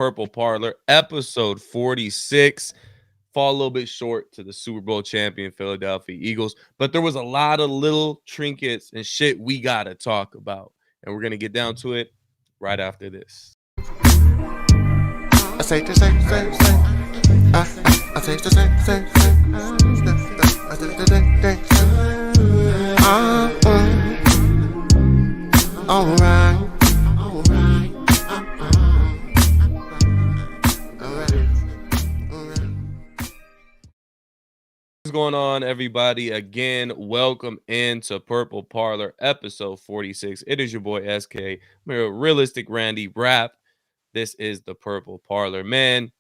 Purple Parlor, episode 46. Fall a little bit short to the Super Bowl champion Philadelphia Eagles, but there was a lot of little trinkets and shit we got to talk about. And we're going to get down to it right after this. I say the same. I say the same. I say the same. All right. What's going on, everybody? Again, welcome into Purple Parlor, episode 46. It is your boy SK, Realistic Randy Rap. This is the Purple Parlor. Man,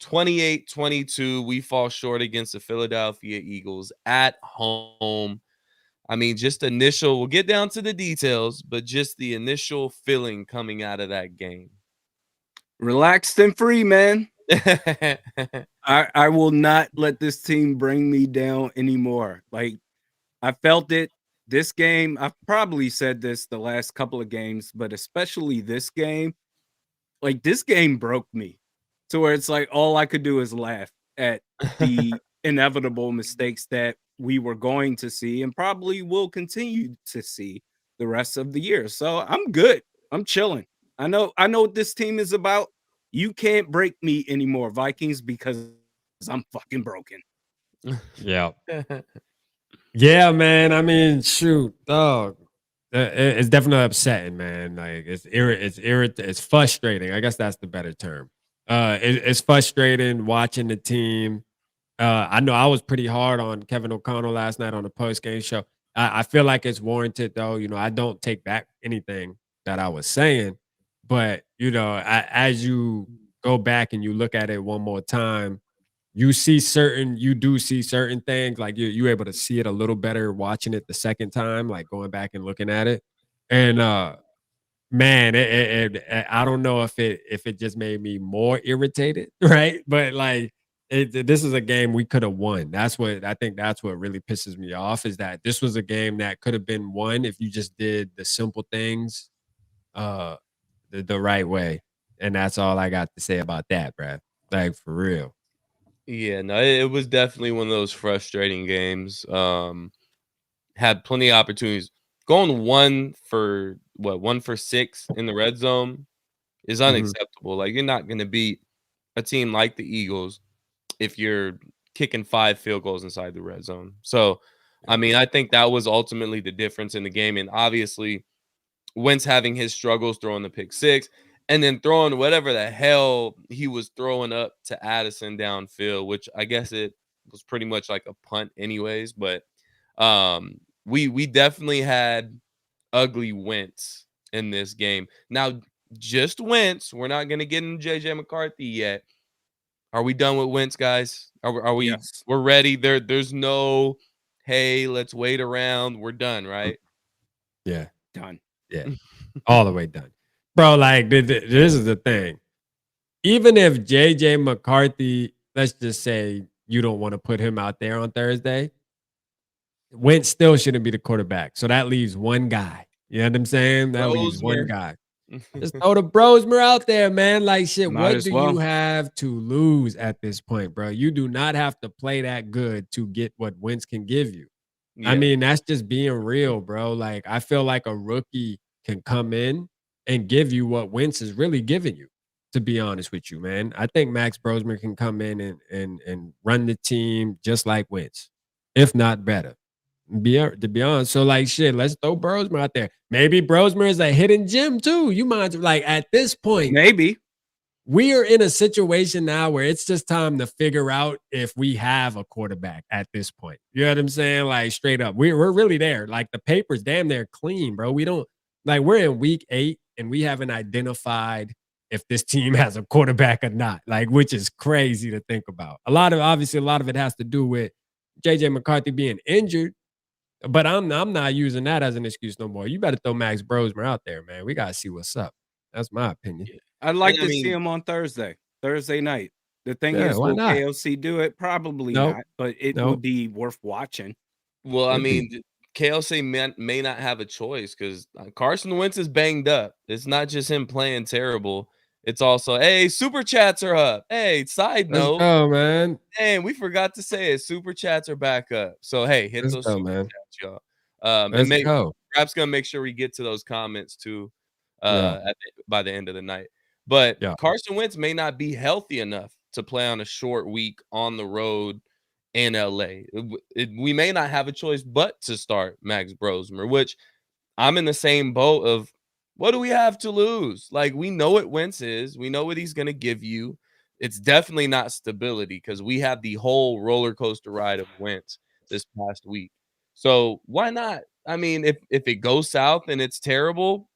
28-22, we fall short against the Philadelphia Eagles at home. I mean, just initial, we'll get down to the details, but just the initial feeling coming out of that game. Relaxed and free, man. I will not let this team bring me down anymore. Like, I felt it this game. I've probably said this the last couple of games, but especially this game. Like, this game broke me to where it's like all I could do is laugh at the inevitable mistakes that we were going to see and probably will continue to see the rest of the year. So I'm good. I'm chilling. I know what this team is about. You can't break me anymore, Vikings, because I'm fucking broken. Yeah. Yeah, man. I mean, shoot, dog. It's definitely upsetting, man. Like it's frustrating. I guess that's the better term. It's frustrating watching the team. I know I was pretty hard on Kevin O'Connell last night on the post-game show. I feel like it's warranted, though. You know, I don't take back anything that I was saying. But, you know, as you go back and you look at it one more time, you do see certain things. Like you're able to see it a little better watching it the second time, like going back and looking at it. And man, I don't know if it just made me more irritated, right? But like this is a game we could have won. That's what really pisses me off, is that this was a game that could have been won if you just did the simple things the right way. And that's all I got to say about that, bruh. Like, for real. Yeah, no, it was definitely one of those frustrating games. Had plenty of opportunities. Going 1-for-6 in the red zone is unacceptable. Like, you're not going to beat a team like the Eagles if you're kicking 5 field goals inside the red zone. So, I mean, I think that was ultimately the difference in the game. And obviously, Wentz having his struggles throwing the pick 6 and then throwing whatever the hell he was throwing up to Addison downfield, which I guess it was pretty much like a punt anyways. But we definitely had ugly Wentz in this game. Now, just Wentz. We're not going to get into JJ McCarthy yet. Are we done with Wentz, guys? Are we? Yes. We're ready. There's no, hey, let's wait around. We're done, right? Yeah. Done. Yeah. All the way done. Bro, like, this is the thing. Even if JJ McCarthy, let's just say you don't want to put him out there on Thursday, Wentz still shouldn't be the quarterback. So that leaves one guy. You know what I'm saying? That leaves one guy. Just throw the Brosmer out there, man. Like, shit, what do you have to lose at this point, bro? You do not have to play that good to get what Wentz can give you. Yeah. I mean, that's just being real, bro. Like, I feel like a rookie can come in and give you what Wentz is really giving you, to be honest with you, man. I think Max Brosmer can come in and run the team just like Wentz, if not better. To be honest. So, like, shit, let's throw Brosmer out there. Maybe Brosmer is a hidden gem, too. You mind, like, at this point, maybe we are in a situation now where it's just time to figure out if we have a quarterback at this point. You know what I'm saying? Like, straight up. We're really there. Like, the paper's damn near clean, bro. We don't, like, we're in week 8 and we haven't identified if this team has a quarterback or not, like, which is crazy to think about. Obviously, a lot of it has to do with JJ McCarthy being injured. But I'm not using that as an excuse no more. You better throw Max Brosmer out there, man. We got to see what's up. That's my opinion. I'd like to see him on Thursday night. The thing is, will KLC do it? Probably not, but it would be worth watching. Well, I mean, KLC may not have a choice because Carson Wentz is banged up. It's not just him playing terrible. it's also, hey, super chats are up. Hey, side Let's note, go, man. man, we forgot to say it. Super chats are back up. So hey, hit Let's those go, super man. chats, y'all. And Let's go. perhaps gonna make sure we get to those comments too, Yeah. by the end of the night. But Yeah. Carson Wentz may not be healthy enough to play on a short week on the road in LA. We may not have a choice but to start Max Brosmer, which I'm in the same boat of what do we have to lose? Like, we know what Wentz is. We know what he's going to give you. It's definitely not stability because we have the whole roller coaster ride of Wentz this past week. So why not? I mean, if it goes south and it's terrible,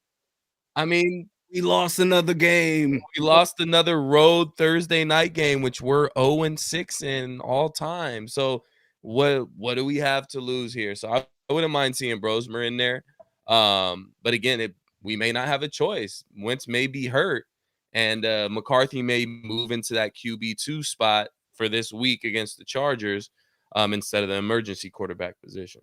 I mean, We lost another game. we lost another road Thursday night game, which we're 0-6 in all time. So what do we have to lose here? So I wouldn't mind seeing Brosmer in there. But again, we may not have a choice. Wentz may be hurt, and McCarthy may move into that QB2 spot for this week against the Chargers instead of the emergency quarterback position.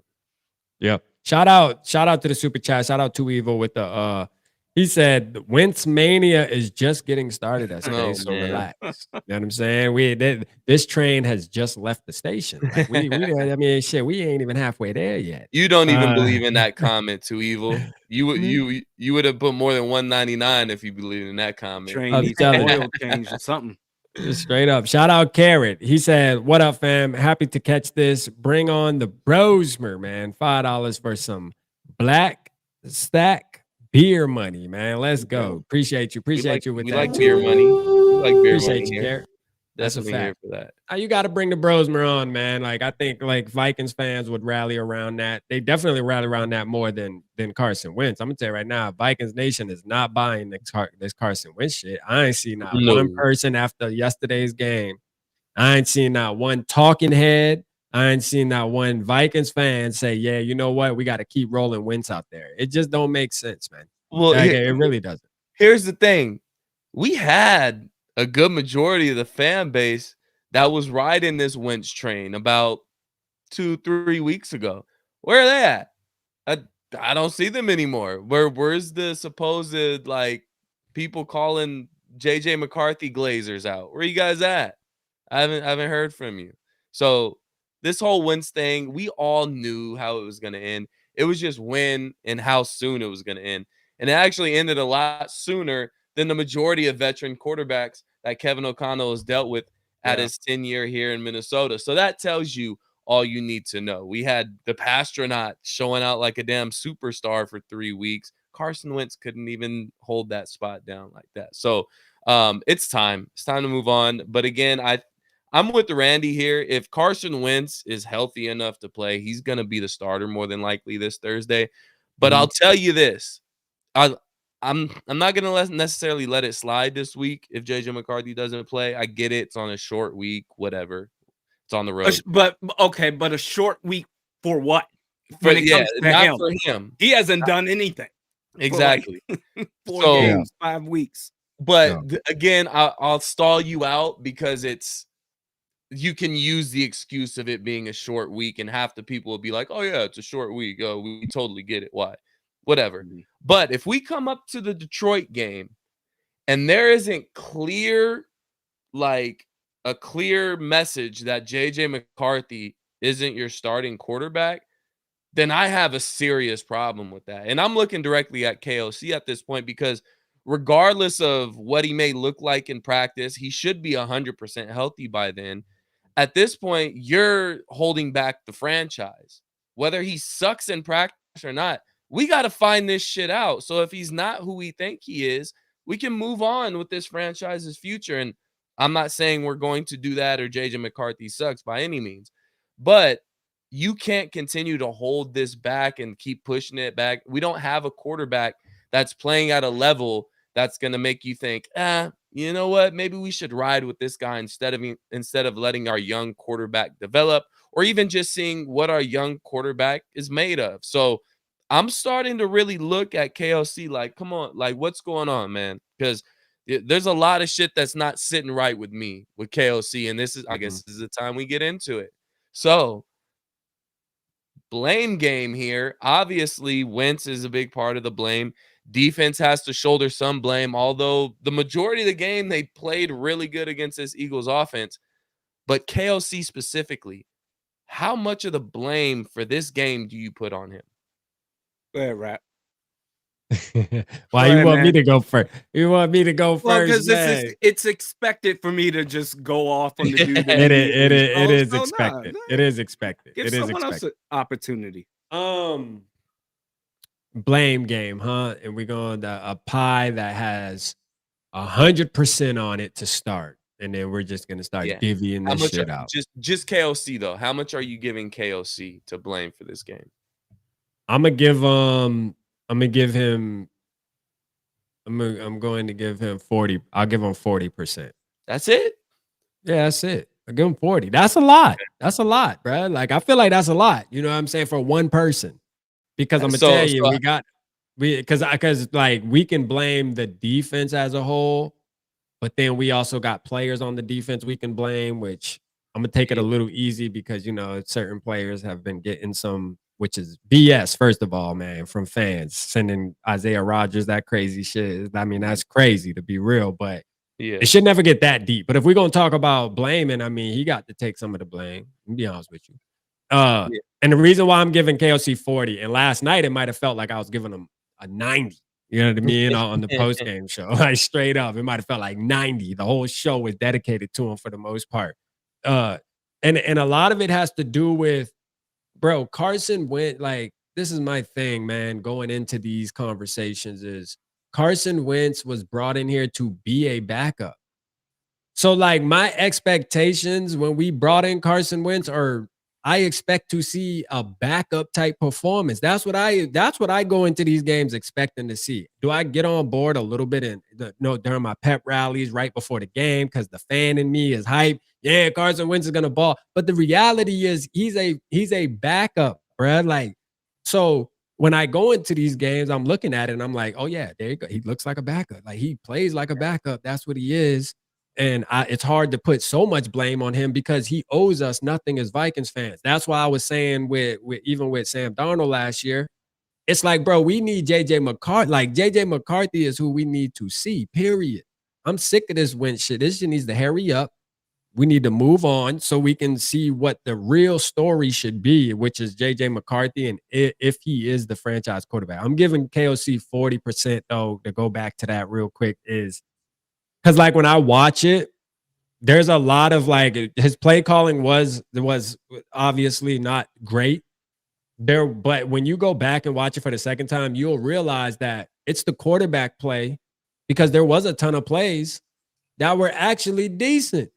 Yep. Shout out to the super chat. Shout out to Evil with the he said Wentz mania is just getting started at Oh, so man. relax. You know what I'm saying? This train has just left the station. Like we I mean shit, we ain't even halfway there yet. You don't even believe in that comment, too evil. Mhm. You would have put more than 199 if you believed in that comment. Train I'm needs telling you. oil change or something. Just straight up. Shout out Carrot. He said, "What up, fam? Happy to catch this. Bring on the Brosmer, man. $5 for some black stack beer money, man. Let's go. Appreciate you. Appreciate you with we that. like beer money. We like beer Appreciate money you, here. Carrot. That's a Definitely here fact. for that. You got to bring the Brosmer on, man. Like I think like Vikings fans would rally around that. They definitely rally around that more than Carson Wentz. I'm gonna tell you right now, Vikings Nation is not buying this Carson Wentz shit. I ain't seen not one No. person after yesterday's game. I ain't seen not one talking head. I ain't seen not one Vikings fan say, "Yeah, you know what? We got to keep rolling Wentz out there." It just don't make sense, man. Well, Like, it really doesn't. here's the thing. We had a good majority of the fan base that was riding this Wentz train about 2-3 weeks ago. Where are they at? I don't see them anymore. Where's the supposed like people calling JJ McCarthy Glazers out? Where you guys at? I haven't heard from you. So this whole Wentz thing, we all knew how it was going to end. It was just when and how soon it was going to end. And it actually ended a lot sooner than the majority of veteran quarterbacks that Kevin O'Connell has dealt with at his tenure here in Minnesota. So that tells you all you need to know. We had the Pastronaut showing out like a damn superstar for 3 weeks. Carson Wentz couldn't even hold that spot down like that. So it's time. It's time to move on. But again, I'm with Randy here. If Carson Wentz is healthy enough to play, he's going to be the starter more than likely this Thursday. But I'll tell you this. I'm not going to necessarily let it slide this week if JJ McCarthy doesn't play. I get it. It's on a short week, whatever. It's on the road. But a short week for what? For, When it comes to not him, for him. he hasn't done anything. Exactly. Four So- games, 5 weeks. But again, I'll stall you out because you can use the excuse of it being a short week, and half the people will be like, "Oh yeah, it's a short week. Oh, we totally get it. Why? Whatever." But if we come up to the Detroit game and there isn't a clear message that JJ McCarthy isn't your starting quarterback, then I have a serious problem with that. And I'm looking directly at KOC at this point because regardless of what he may look like in practice, he should be 100% healthy by then. At this point, you're holding back the franchise. Whether he sucks in practice or not, we got to find this shit out. So if he's not who we think he is, we can move on with this franchise's future. And I'm not saying we're going to do that or JJ McCarthy sucks by any means, but you can't continue to hold this back and keep pushing it back. We don't have a quarterback that's playing at a level that's going to make you think, you know what? Maybe we should ride with this guy instead of letting our young quarterback develop, or even just seeing what our young quarterback is made of. So I'm starting to really look at KLC like, come on, like what's going on, man? Because there's a lot of shit that's not sitting right with me with KLC, and I guess this is the time we get into it. So blame game here. Obviously, Wentz is a big part of the blame. Defense has to shoulder some blame, although the majority of the game they played really good against this Eagles offense. But KOC specifically, how much of the blame for this game do you put on him? Go ahead, Rap. Why Go you ahead, want me man. to go first? You want me to go Well, first, because man? it's expected for me to just go off on the dude It immediately. is So, expected. nah, It is expected. give It is someone else expected. an opportunity. Blame game, huh? And we're going to a pie that has 100% on it to start, and then we're just gonna start Yeah. divvying How this much? shit out. Just KOC though. How much are you giving KOC to blame for this game? I'm gonna give him. I'm going to give him 40. I'll give him 40%. That's it. Yeah, that's it. I give him 40. That's a lot. That's a lot, bro. Like I feel like that's a lot. You know what I'm saying, for one person. Because I'm gonna tell you, because like we can blame the defense as a whole, but then we also got players on the defense we can blame, which I'm gonna take it a little easy because certain players have been getting some, which is BS. First of all, man, from fans sending Isaiah Rodgers that crazy shit. I mean, that's crazy to be real, but Yeah. it should never get that deep. But if we're gonna talk about blaming, I mean, he got to take some of the blame. To be honest with you. Yeah. And the reason why I'm giving KOC 40, and last night it might have felt like I was giving him a 90. You know what I mean? On the post game show, like straight up, it might have felt like 90. The whole show was dedicated to him for the most part. And a lot of it has to do with, bro, Carson Wentz. Like, this is my thing, man. Going into these conversations is Carson Wentz was brought in here to be a backup. So, like, my expectations when we brought in Carson Wentz are, I expect to see a backup type performance. That's what I go into these games expecting to see. Do I get on board a little bit during my pep rallies right before the game because the fan in me is hype? Yeah, Carson Wentz is gonna ball. But the reality is he's a backup, bruh. Like, so when I go into these games, I'm looking at it and I'm like, oh yeah, there you go. He looks like a backup. Like, he plays like a backup. That's what he is. And it's hard to put so much blame on him because he owes us nothing as Vikings fans. That's why I was saying with even with Sam Darnold last year, it's like, bro, we need JJ McCarthy. Like, JJ McCarthy is who we need to see, period. I'm sick of this Wentz shit. This shit needs to hurry up. We need to move on so we can see what the real story should be, which is JJ McCarthy and if he is the franchise quarterback. I'm giving KOC 40%, though, to go back to that real quick, is because, like, when I watch it, there's a lot of, like, his play calling was obviously not great there, but when you go back and watch it for the second time, you'll realize that it's the quarterback play, because there was a ton of plays that were actually decent.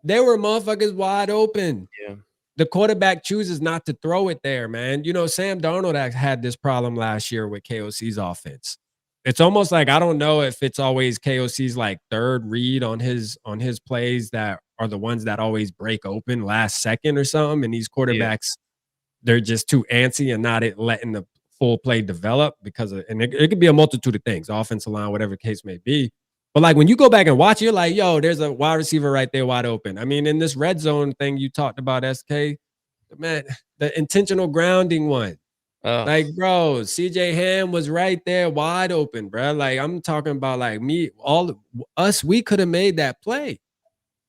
There were motherfuckers wide open. Yeah. The quarterback chooses not to throw it there, man. Sam Darnold had this problem last year with KOC's offense. It's almost like, I don't know if it's always KOC's like third read on his plays that are the ones that always break open last second or something. And these quarterbacks, they're just too antsy and not letting the full play develop and it could be a multitude of things, offensive line, whatever case may be. But like, when you go back and watch, you're like, yo, there's a wide receiver right there wide open. I mean, in this red zone thing you talked about, SK, man, the intentional grounding one. Like, bro, CJ Ham was right there wide open, bro. Like, I'm talking about, like, we could have made that play.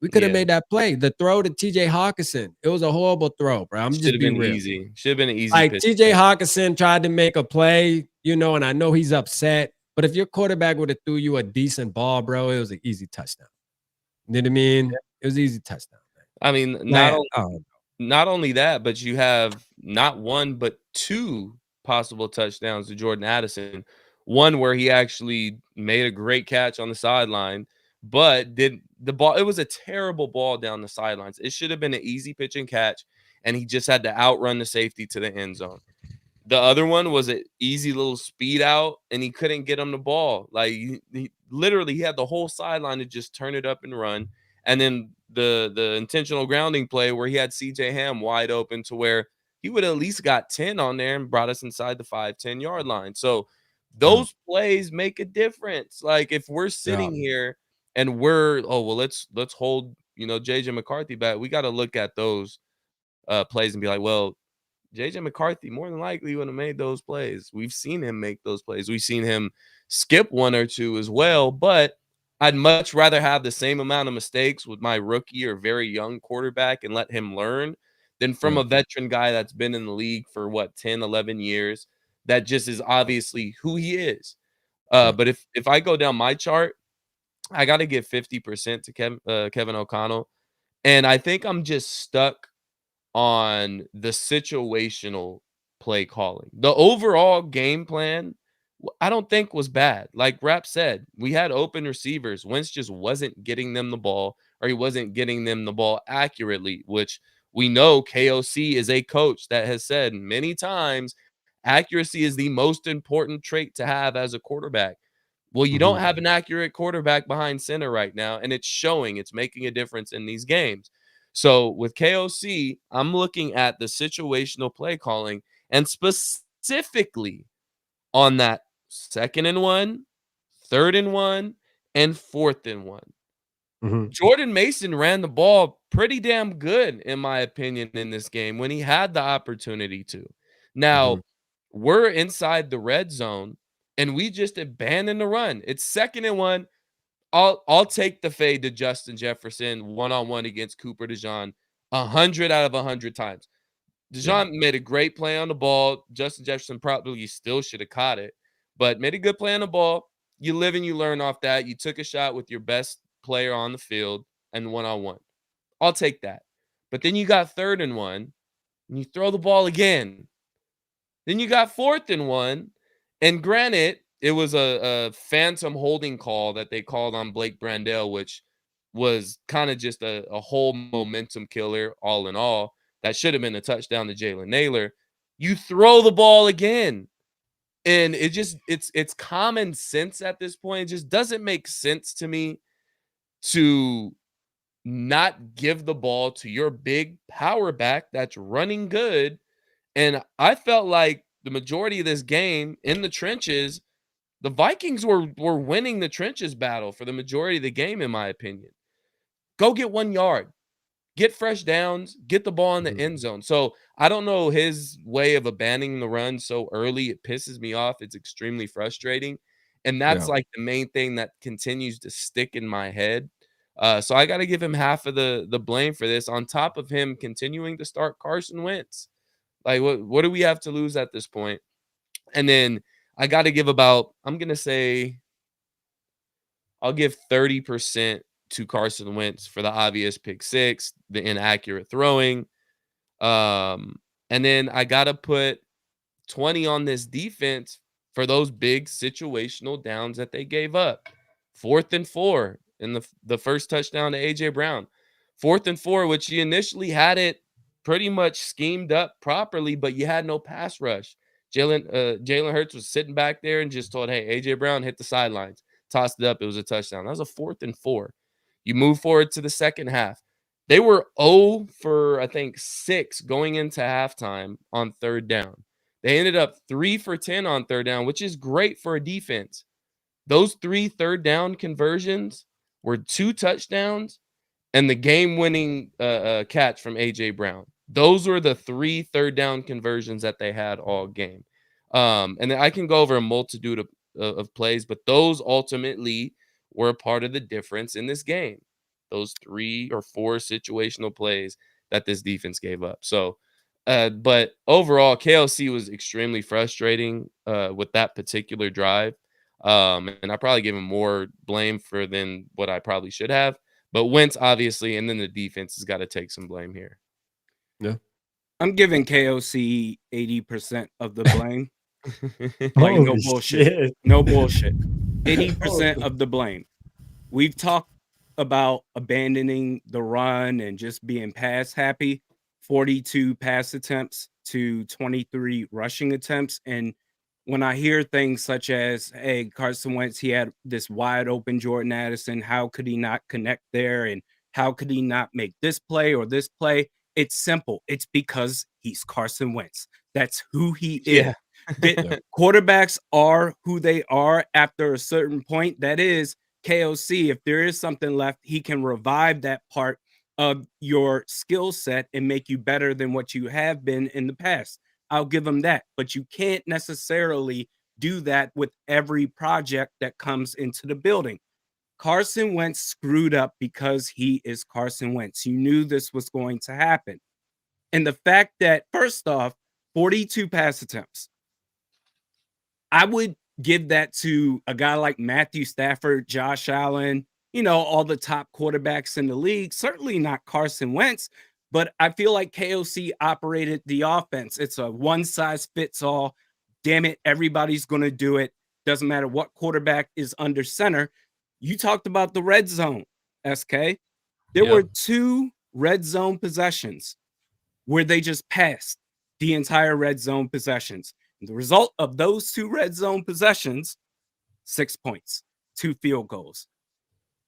We could have made that play. The throw to TJ Hawkinson, it was a horrible throw, bro. I'm just being real. Easy. Should have been an easy. Like, TJ Hawkinson tried to make a play, and I know he's upset. But if your quarterback would have threw you a decent ball, bro, it was an easy touchdown. You know what I mean? It was an easy touchdown, man. I mean, not only that, but you have not one but two possible touchdowns to Jordan Addison. One where he actually made a great catch on the sideline, but did the ball. It was a terrible ball down the sidelines. It should have been an easy pitch and catch, and he just had to outrun the safety to the end zone. The other one was an easy little speed out, and he couldn't get him the ball. Like, he literally had the whole sideline to just turn it up and run. And then the intentional grounding play where he had CJ Ham wide open to where he would at least got 10 on there and brought us inside the 5-10 yard line. So those plays make a difference. Like, if we're sitting here and let's hold JJ McCarthy back, we got to look at those plays and be like, well, JJ McCarthy more than likely would have made those plays. We've seen him make those plays. We've seen him skip one or two as well, but I'd much rather have the same amount of mistakes with my rookie or very young quarterback and let him learn than from a veteran guy that's been in the league for 10, 11 years that just is obviously who he is. But if I go down my chart, I got to give 50% to Kevin O'Connell. And I think I'm just stuck on the situational play calling. The overall game plan, I don't think was bad. Like Rap said, we had open receivers. Wentz just wasn't getting them the ball, or he wasn't getting them the ball accurately, which we know KOC is a coach that has said many times accuracy is the most important trait to have as a quarterback. Well, you don't have an accurate quarterback behind center right now, and it's showing. It's making a difference in these games. So with KOC, I'm looking at the situational play calling and specifically on that 2nd and 1, 3rd and 1, and 4th and 1. Jordan Mason ran the ball pretty damn good, in my opinion, in this game when he had the opportunity to. Now, we're inside the red zone, and we just abandoned the run. It's 2nd and 1. I'll take the fade to Justin Jefferson one-on-one against Cooper DeJean 100 out of 100 times. DeJean made a great play on the ball. Justin Jefferson probably still should have caught it, but made a good play on the ball. You live and you learn off that. You took a shot with your best player on the field and one-on-one. I'll take that. But then you got 3rd and 1, and you throw the ball again. Then you got 4th and 1, and granted, it was a phantom holding call that they called on Blake Brandel, which was kind of just a whole momentum killer all in all. That should have been a touchdown to Jalen Naylor. You throw the ball again. And it's common sense at this point. It just doesn't make sense to me to not give the ball to your big power back that's running good. And I felt like the majority of this game in the trenches, the Vikings were winning the trenches battle for the majority of the game, in my opinion. Go get 1 yard. Get fresh downs, get the ball in the end zone. So I don't know his way of abandoning the run so early. It pisses me off. It's extremely frustrating. And that's like the main thing that continues to stick in my head. So I got to give him half of the blame for this, on top of him continuing to start Carson Wentz. Like, what do we have to lose at this point? And then I got to give I'll give 30% to Carson Wentz for the obvious pick six, the inaccurate throwing. And then I got to put 20 on this defense for those big situational downs that they gave up. 4th and 4 in the first touchdown to A.J. Brown. 4th and 4, which you initially had it pretty much schemed up properly, but you had no pass rush. Jalen Hurts was sitting back there and just told, hey, A.J. Brown hit the sidelines. Tossed it up. It was a touchdown. That was a 4th and 4. You move forward to the second half. They were 0 for, I think, 6 going into halftime on 3rd down. They ended up 3 for 10 on 3rd down, which is great for a defense. Those 3 3rd down conversions were 2 touchdowns and the game-winning catch from A.J. Brown. Those were the 3 3rd down conversions that they had all game. And I can go over a multitude of plays, but those ultimately were a part of the difference in this game. Those 3 or 4 situational plays that this defense gave up. So, but overall, KLC was extremely frustrating with that particular drive. And I probably give him more blame than what I probably should have. But Wentz, obviously, and then the defense has got to take some blame here. Yeah. I'm giving KOC 80% of the blame. Like, no bullshit. Shit. No bullshit. 80% of the blame. We've talked about abandoning the run and just being pass happy. 42 pass attempts to 23 rushing attempts. And when I hear things such as, hey, Carson Wentz, he had this wide open Jordan Addison. How could he not connect there? And how could he not make this play or this play? It's simple. It's because he's Carson Wentz. That's who he is. Quarterbacks are who they are after a certain point. That is KOC. If there is something left, he can revive that part of your skill set and make you better than what you have been in the past. I'll give him that. But you can't necessarily do that with every project that comes into the building. Carson Wentz screwed up because he is Carson Wentz. You knew this was going to happen. And the fact that, first off, 42 pass attempts, I would give that to a guy like Matthew Stafford, Josh Allen, all the top quarterbacks in the league. Certainly not Carson Wentz, but I feel like KOC operated the offense. It's a one size fits all. Damn it, everybody's going to do it. Doesn't matter what quarterback is under center. You talked about the red zone, SK. There were 2 red zone possessions where they just passed the entire red zone possessions. And the result of those 2 red zone possessions, 6 points, 2 field goals.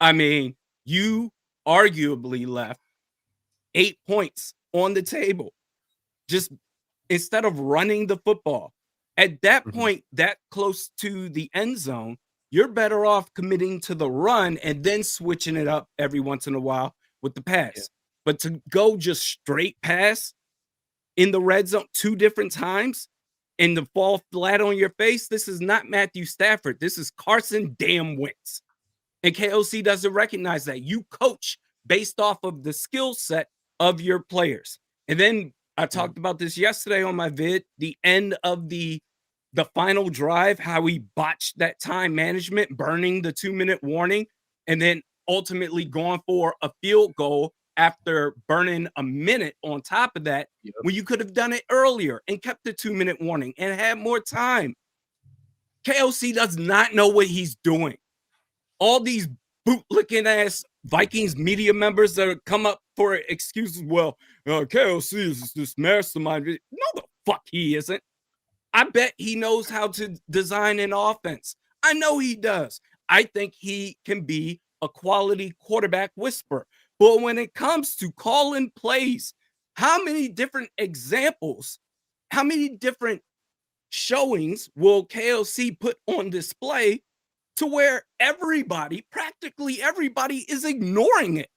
I mean, you arguably left 8 points on the table just instead of running the football. At that point, that close to the end zone, you're better off committing to the run and then switching it up every once in a while with the pass. Yeah. But to go just straight pass in the red zone 2 different times and to fall flat on your face, this is not Matthew Stafford. This is Carson damn Wentz. And KOC doesn't recognize that. You coach based off of the skill set of your players. And then I talked about this yesterday on my vid, the end of the final drive, how we botched that time management, burning the 2-minute warning, and then ultimately going for a field goal after burning a minute on top of that, when you could have done it earlier and kept the 2-minute warning and had more time. KOC does not know what he's doing. All these bootlicking ass Vikings media members that come up for excuses. Well, KOC is this mastermind. No, the fuck he isn't. I bet he knows how to design an offense. I know he does. I think he can be a quality quarterback whisperer. But when it comes to calling plays, how many different examples, how many different showings will KOC put on display to where everybody, practically everybody, is ignoring it?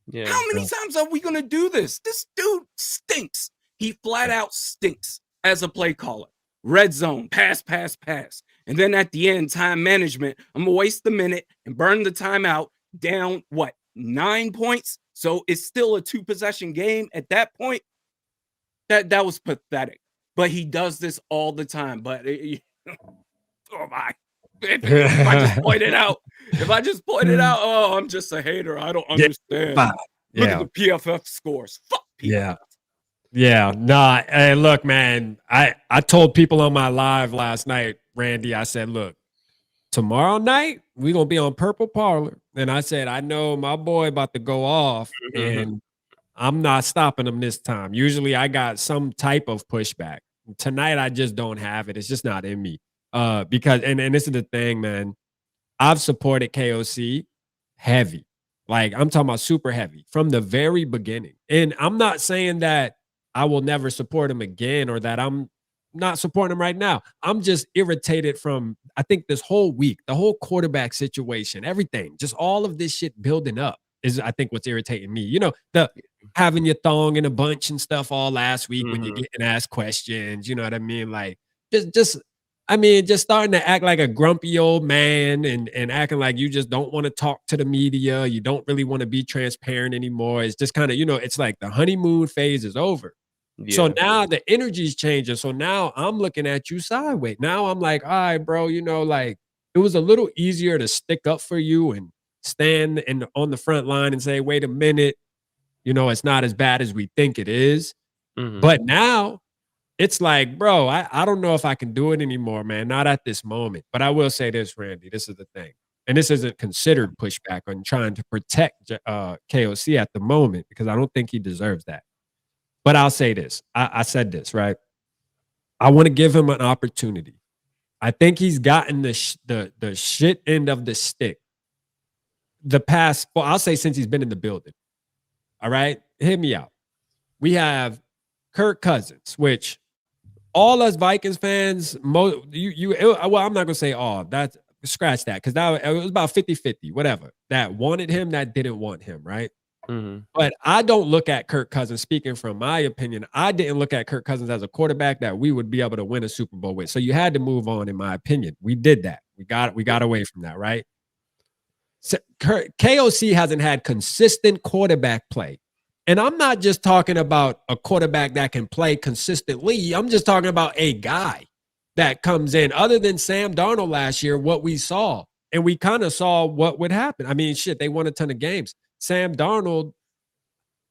Yeah. How many times are we going to do this? This dude stinks. He flat out stinks as a play caller. Red zone, pass. And then at the end, time management. I'm going to waste a minute and burn the timeout down, 9 points? So it's still a 2-possession game at that point. That was pathetic. But he does this all the time. But oh my. If I just point it out, oh, I'm just a hater. I don't understand. Look at the PFF scores. Fuck PFF. Yeah. Nah. Hey, look, man. I told people on my live last night, Randy, I said, look, tomorrow night we're gonna be on Purple Parlor. And I said, I know my boy about to go off, and I'm not stopping him this time. Usually I got some type of pushback. Tonight I just don't have it. It's just not in me. Because and this is the thing, man. I've supported KOC heavy. Like, I'm talking about super heavy from the very beginning. And I'm not saying that I will never support him again or that I'm not supporting him right now. I'm just irritated from, I think, this whole week, the whole quarterback situation, everything, just all of this shit building up is, I think, what's irritating me. You know, the having your thong in a bunch and stuff all last week when you're getting asked questions, you know what I mean? Like, just starting to act like a grumpy old man and acting like you just don't want to talk to the media. You don't really want to be transparent anymore. It's just kind of, it's like the honeymoon phase is over. Yeah. So now the energy's changing. So now I'm looking at you sideways. Now I'm like, all right, bro, like it was a little easier to stick up for you and stand on the front line and say, wait a minute, it's not as bad as we think it is. But now it's like, bro, I don't know if I can do it anymore, man. Not at this moment. But I will say this, Randy, this is the thing. And this isn't considered pushback on trying to protect KOC at the moment, because I don't think he deserves that. But I'll say this. I said this, right? I want to give him an opportunity. I think he's gotten the shit end of the stick the past, well, I'll say since he's been in the building. All right? Hit me out. We have Kirk Cousins, which all us Vikings fans, well, I'm not going to say all. That's scratch that, because it was about 50-50, whatever. That wanted him, that didn't want him, right? But I don't look at Kirk Cousins, speaking from my opinion, I didn't look at Kirk Cousins as a quarterback that we would be able to win a Super Bowl with. So you had to move on, in my opinion. We did that. We got away from that, right? So KOC hasn't had consistent quarterback play. And I'm not just talking about a quarterback that can play consistently. I'm just talking about a guy that comes in. Other than Sam Darnold last year, what we saw, and we kind of saw what would happen. I mean, shit, they won a ton of games. Sam Darnold,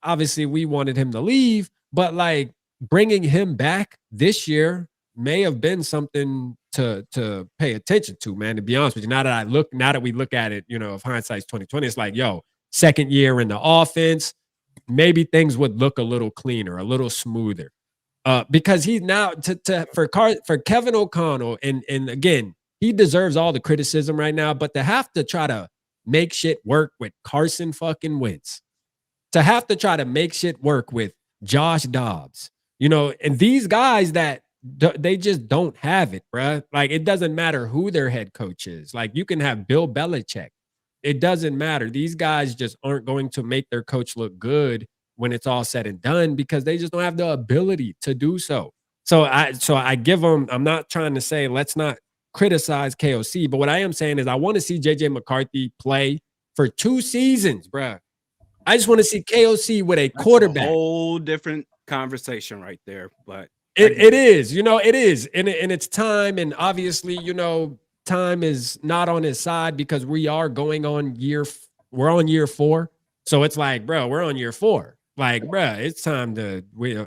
obviously we wanted him to leave, but like bringing him back this year may have been something to pay attention to, man. To be honest with you, now that we look at it, if hindsight's 2020, it's like, yo, second year in the offense, maybe things would look a little cleaner, a little smoother. Because he's now for Kevin O'Connell, and again, he deserves all the criticism right now, but to have to try to make shit work with Carson fucking Wentz, to have to try to make shit work with Josh Dobbs, and these guys that they just don't have it, bruh. Like, it doesn't matter who their head coach is. Like, you can have Bill Belichick. It doesn't matter. These guys just aren't going to make their coach look good when it's all said and done because they just don't have the ability to do so. So I give them, I'm not trying to say let's not criticize KOC, but what I am saying is I want to see JJ McCarthy play for 2 seasons, bruh. I just want to see KOC with a quarterback. A whole different conversation right there, but it is, it is. And it's time. And obviously, time is not on his side because we are going on we're on year 4. So it's like, bro, we're on year 4. Like, bro, it's time I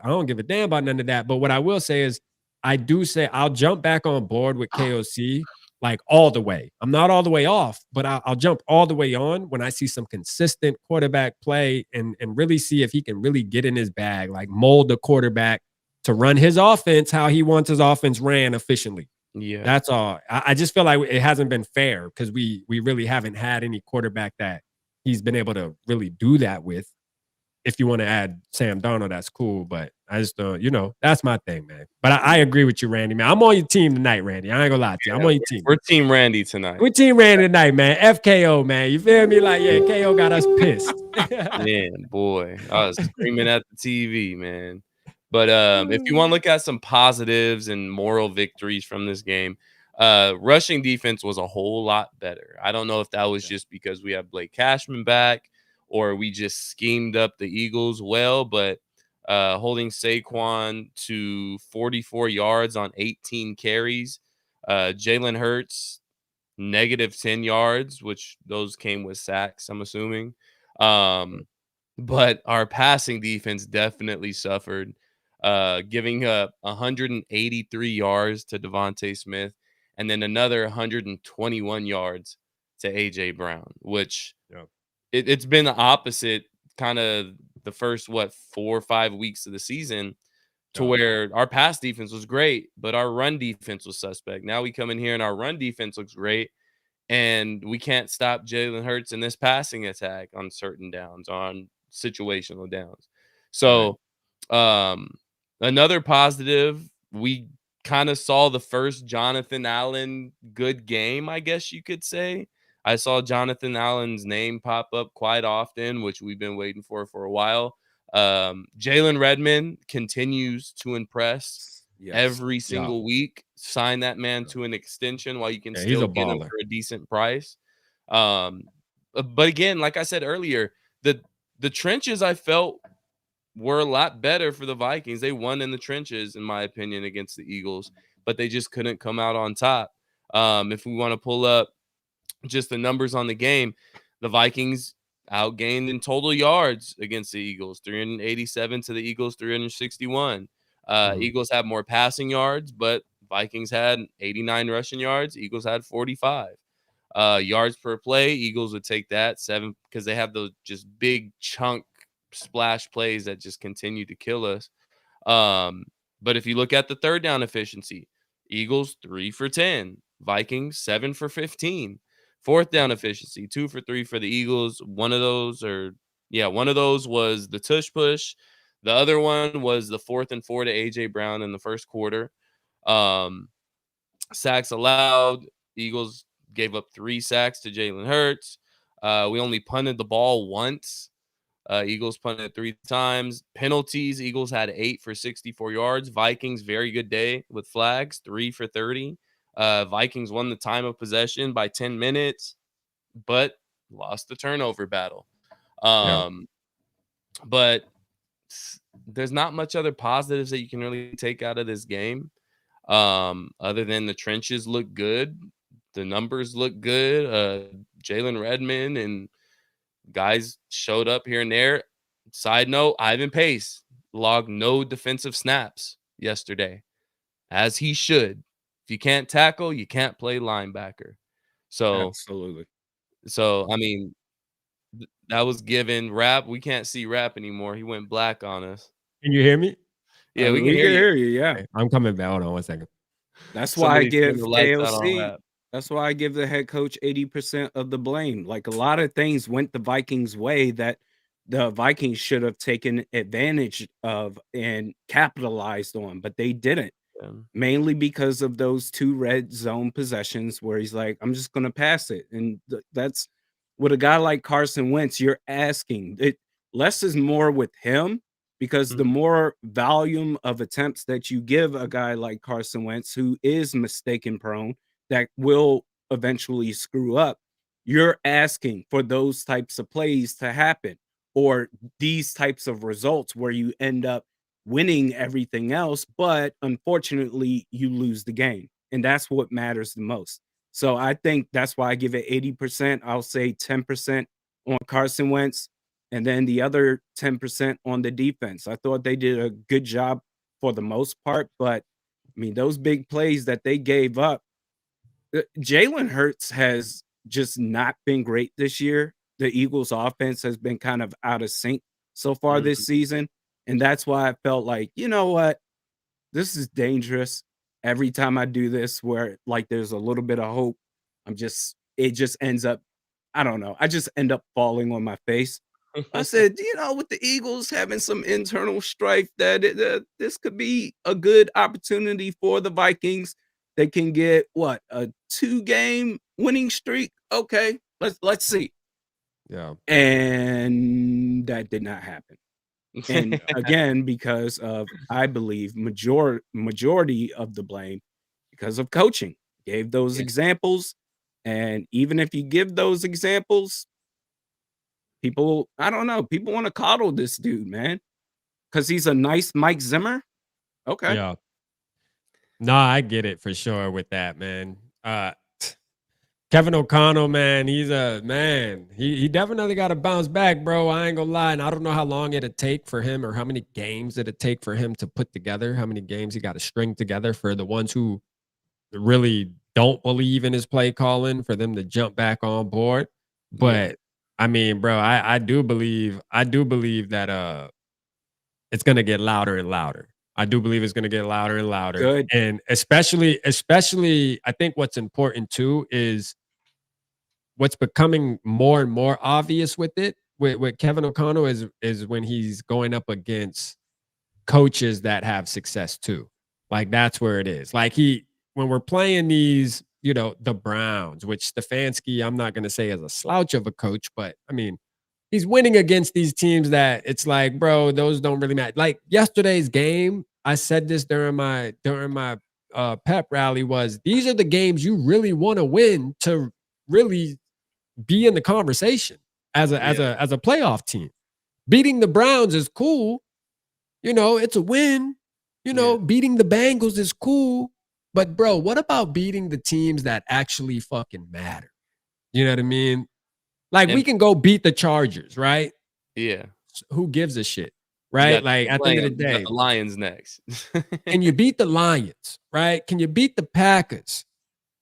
don't give a damn about none of that. But what I will say is I'll jump back on board with KOC like all the way. I'm not all the way off, but I'll jump all the way on when I see some consistent quarterback play and really see if he can really get in his bag, like mold the quarterback to run his offense how he wants his offense ran efficiently. Yeah, that's all. I just feel like it hasn't been fair because we really haven't had any quarterback that he's been able to really do that with. If you want to add Sam Darnold, that's cool. But I just don't, that's my thing, man. But I agree with you, Randy, man. I'm on your team tonight, Randy. I ain't gonna lie to you. I'm on your team. We're Team Randy tonight. We're Team Randy tonight, man. FKO, man. You feel me? Like, yeah, KO got us pissed. Man, boy. I was screaming at the TV, man. But if you want to look at some positives and moral victories from this game, rushing defense was a whole lot better. I don't know if that was just because we have Blake Cashman back or we just schemed up the Eagles well, but holding Saquon to 44 yards on 18 carries. Jalen Hurts, -10 yards, which those came with sacks, I'm assuming. But our passing defense definitely suffered, giving up 183 yards to Devontae Smith and then another 121 yards to A.J. Brown, which it's been the opposite kind of the first, 4 or 5 weeks of the season to where our pass defense was great, but our run defense was suspect. Now we come in here and our run defense looks great, and we can't stop Jalen Hurts in this passing attack on certain downs, on situational downs. So another positive, we kind of saw the first Jonathan Allen good game, I guess you could say. I saw Jonathan Allen's name pop up quite often, which we've been waiting for a while. Jalen Redmond continues to impress every single week. Sign that man to an extension while you can still get him for a decent price. But again, like I said earlier, the trenches I felt were a lot better for the Vikings. They won in the trenches, in my opinion, against the Eagles, but they just couldn't come out on top. If we want to pull up just the numbers on the game, the Vikings outgained in total yards against the Eagles, 387 to the Eagles 361. Eagles had more passing yards, but Vikings had 89 rushing yards. Eagles had 45. Yards per play, Eagles would take that 7 because they have those just big chunk splash plays that just continue to kill us. But if you look at the third down efficiency, Eagles 3 for 10, Vikings 7 for 15. Fourth down efficiency, 2 for 3 for the Eagles. One of those was the tush push. The other one was the 4th and 4 to A.J. Brown in the first quarter. Sacks allowed, Eagles gave up 3 sacks to Jalen Hurts. We only punted the ball once. Eagles punted 3 times. Penalties, Eagles had 8 for 64 yards. Vikings, very good day with flags, 3 for 30. Vikings won the time of possession by 10 minutes, but lost the turnover battle. But there's not much other positives that you can really take out of this game. Other than the trenches look good, the numbers look good. Jalen Redmond and guys showed up here and there. Side note, Ivan Pace logged no defensive snaps yesterday, as he should. If you can't tackle, you can't play linebacker. Absolutely. So I mean, that was given. Rap, we can't see Rap anymore. He went black on us. Can you hear me? Yeah, we can hear you. Yeah. Okay, I'm coming back. Hold on 1 second. That's why I give turned the lights out on KOC. Rap. That's why I give the head coach 80% of the blame. Like, a lot of things went the Vikings' way that the Vikings should have taken advantage of and capitalized on, but they didn't. Yeah. Mainly because of those 2 red zone possessions where he's like, I'm just gonna pass it. And that's with a guy like Carson Wentz, you're asking it. Less is more with him, because the more volume of attempts that you give a guy like Carson Wentz, who is mistaken prone, that will eventually screw up, you're asking for those types of plays to happen, or these types of results where you end up winning everything else, but unfortunately you lose the game. And that's what matters the most. So I think that's why I give it 80%. I'll say 10% on Carson Wentz, and then the other 10% on the defense. I thought they did a good job for the most part, but I mean, those big plays that they gave up, Jalen Hurts has just not been great this year. The Eagles offense has been kind of out of sync so far this season. And that's why I felt like, you know what? This is dangerous. Every time I do this, where like there's a little bit of hope, it just ends up, I don't know. I just end up falling on my face. I said, with the Eagles having some internal strife, that this could be a good opportunity for the Vikings. They can get what, a 2-game winning streak. Okay, let's see. Yeah. And that did not happen. And again, because of, I believe, majority of the blame because of coaching. Gave those examples, and even if you give those examples, people, I don't know, people want to coddle this dude, man, because he's a nice Mike Zimmer. Okay. Yeah. No, I get it for sure with that, man. Kevin O'Connell, man, he's a man. He definitely got to bounce back, bro. I ain't gonna lie. And I don't know how long it'd take for him, or how many games it'd take for him to put together, how many games he got to string together for the ones who really don't believe in his play calling, for them to jump back on board. But I mean, bro, I do believe that it's gonna get louder and louder. I do believe it's gonna get louder and louder. Good. And especially, I think what's important too is what's becoming more and more obvious with it, with Kevin O'Connell, is when he's going up against coaches that have success too. Like, that's where it is. Like, when we're playing these, the Browns, which Stefanski, I'm not gonna say is a slouch of a coach, but I mean, he's winning against these teams that it's like, bro, those don't really matter. Like yesterday's game, I said this during my pep rally, was these are the games you really want to win to really be in the conversation as a playoff team. Beating the Browns is cool. It's a win. Beating the Bengals is cool. But bro, what about beating the teams that actually fucking matter? You know what I mean? Like, we can go beat the Chargers, right? Yeah. Who gives a shit, right? Like, at the end of the day, the Lions next. can you beat the Lions, right? Can you beat the Packers?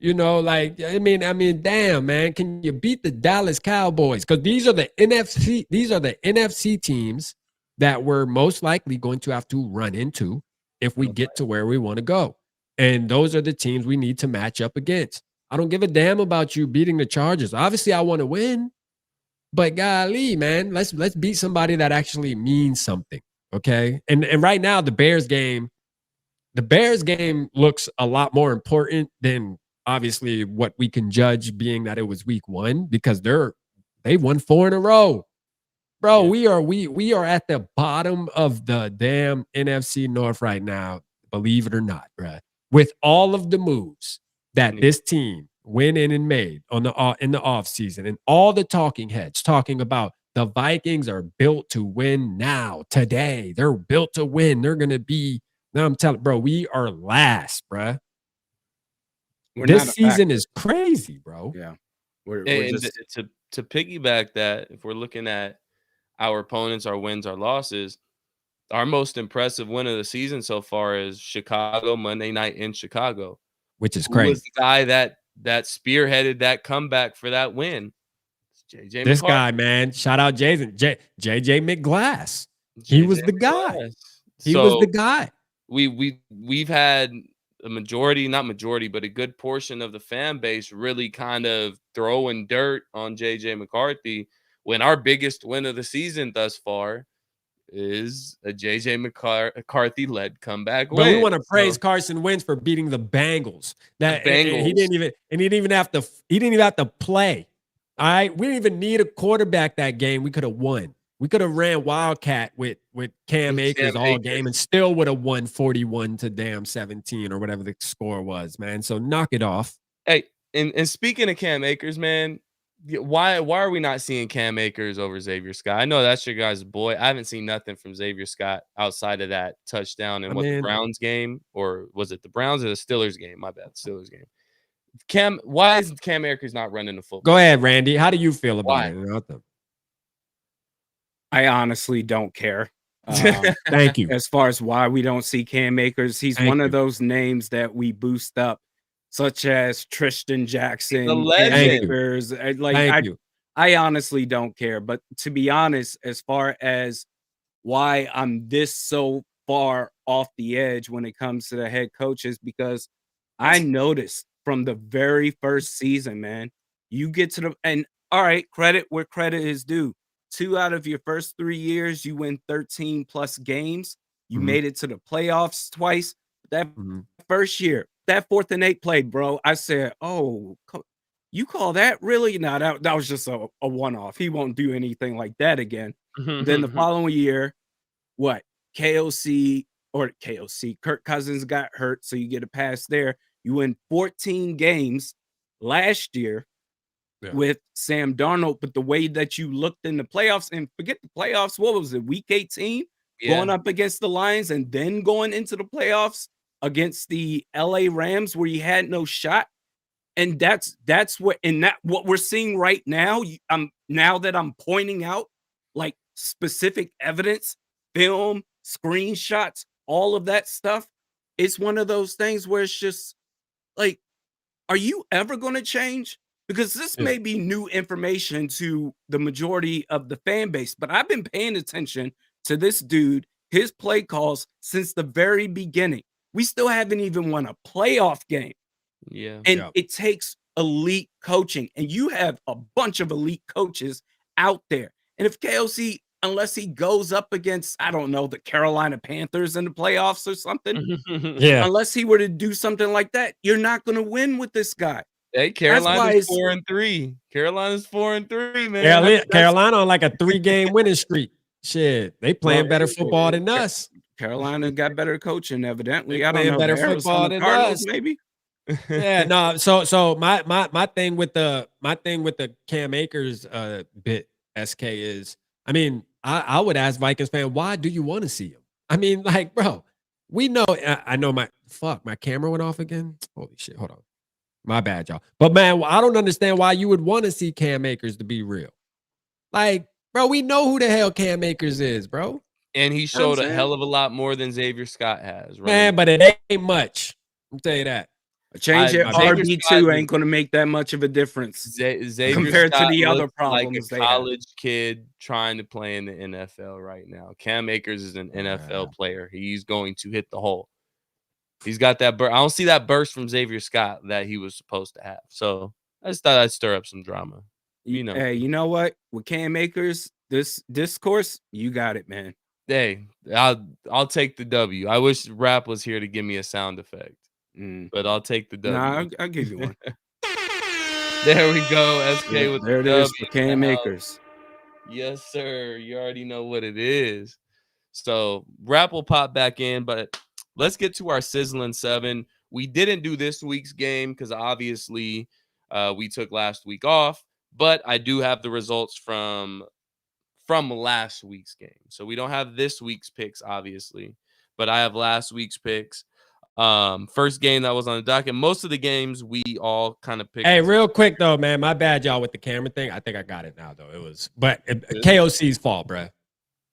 Like, I mean, damn, man, can you beat the Dallas Cowboys? Because these are the NFC teams that we're most likely going to have to run into if we get to where we want to go. And those are the teams we need to match up against. I don't give a damn about you beating the Chargers. Obviously, I want to win. But golly, man, let's beat somebody that actually means something, okay? And right now, the Bears game looks a lot more important than obviously what we can judge, being that it was week 1, because they won 4 in a row. Bro, we are at the bottom of the damn NFC North right now, believe it or not, bro. With all of the moves that this team went in and made in the offseason, and all the talking heads talking about the Vikings are built to win now, today. They're built to win. They're gonna be. Now I'm telling, bro, we are last, bro. This season is crazy, bro. Yeah, and to piggyback that, if we're looking at our opponents, our wins, our losses, our most impressive win of the season so far is Chicago, Monday night in Chicago. Which is Who crazy. was the guy that spearheaded that comeback for that win? It's JJ This McCarthy. guy, man. Shout out Jason. JJ McGlass. He was the guy. He was the guy. We've had a majority, not majority, but a good portion of the fan base really kind of throwing dirt on JJ McCarthy when our biggest win of the season thus far is a JJ McCarthy led comeback win. But we want to praise Carson Wentz for beating the Bengals. He didn't even have to play. All right. We didn't even need a quarterback that game. We could have won. We could have ran Wildcat with Cam Akers all game and still would have won 41 to damn 17 or whatever the score was, man. So knock it off. Hey, and speaking of Cam Akers, man, why are we not seeing Cam Akers over Xavier Scott? I know that's your guys' boy. I haven't seen nothing from Xavier Scott outside of that touchdown in the Browns game, or was it the Browns or the Steelers game? My bad, Steelers game. Why is Cam Akers not running the football? Go ahead, Randy. How do you feel about it? I honestly don't care. Thank you. As far as why we don't see Cam Akers, he's one of those names that we boost up, such as Tristan Jackson, Cam Akers. I honestly don't care. But to be honest, as far as why I'm this so far off the edge when it comes to the head coaches, because I noticed from the very first season, man, you get to all right, credit where credit is due. 2 out of your first 3 years, you win 13 plus games. You made it to the playoffs twice. That first year, that 4th and 8 played, bro. I said, "Oh, you call that really?" No, that was just a one-off. He won't do anything like that again. Then the following year, what? KOC, Kirk Cousins got hurt, so you get a pass there. You win 14 games last year. With Sam Darnold, but the way that you looked in the playoffs, and forget the playoffs, what was it, week 18? Going up against the Lions and then going into the playoffs against the LA Rams where you had no shot. And that's what we're seeing right now. Now that I'm pointing out like specific evidence, film, screenshots, all of that stuff, it's one of those things where it's just like, are you ever going to change? Because this may be new information to the majority of the fan base, but I've been paying attention to this dude, his play calls since the very beginning. We still haven't even won a playoff game. And it takes elite coaching, and you have a bunch of elite coaches out there. And if KOC, unless he goes up against, I don't know, the Carolina Panthers in the playoffs or something, unless he were to do something like that, you're not going to win with this guy. Hey, Carolina's 4-3. Carolina's 4-3, man. Yeah, Carolina on like a 3-game winning streak. Shit, they playing better football than us. Carolina got better coaching, evidently. I don't know, better football than us, maybe. Yeah, no. So my thing with the Cam Akers bit, SK, is, I mean, I would ask Vikings fan, why do you want to see him? I mean, like, bro, we know. I know my camera went off again. Holy shit! Hold on. My bad, y'all. But man, I don't understand why you would want to see Cam Akers, to be real. Like, bro, we know who the hell Cam Akers is, bro. And he showed a hell of a lot more than Xavier Scott has, right? Man, but it ain't much. I'll tell you that. A change at RB2 ain't going to make that much of a difference compared to the other problems. Like a college kid trying to play in the NFL right now. Cam Akers is an NFL player. He's going to hit the hole. He's got that burst. I don't see that burst from Xavier Scott that he was supposed to have. So I just thought I'd stir up some drama. You know. Hey, you know what? With Cam Akers, this discourse, you got it, man. Hey, I'll take the W. I wish Rap was here to give me a sound effect. But I'll take the W. Nah, I'll give you one. There we go. SK with there the it is W. for Cam Akers. Yes, sir. You already know what it is. So Rap will pop back in, but let's get to our Sizzling 7. We didn't do this week's game because obviously we took last week off, but I do have the results from last week's game. So we don't have this week's picks, obviously, but I have last week's picks. First game that was on the docket. Most of the games we all kind of picked. Hey, real quick though, man. My bad, y'all, with the camera thing. I think I got it now, though. But KOC's fault, bro.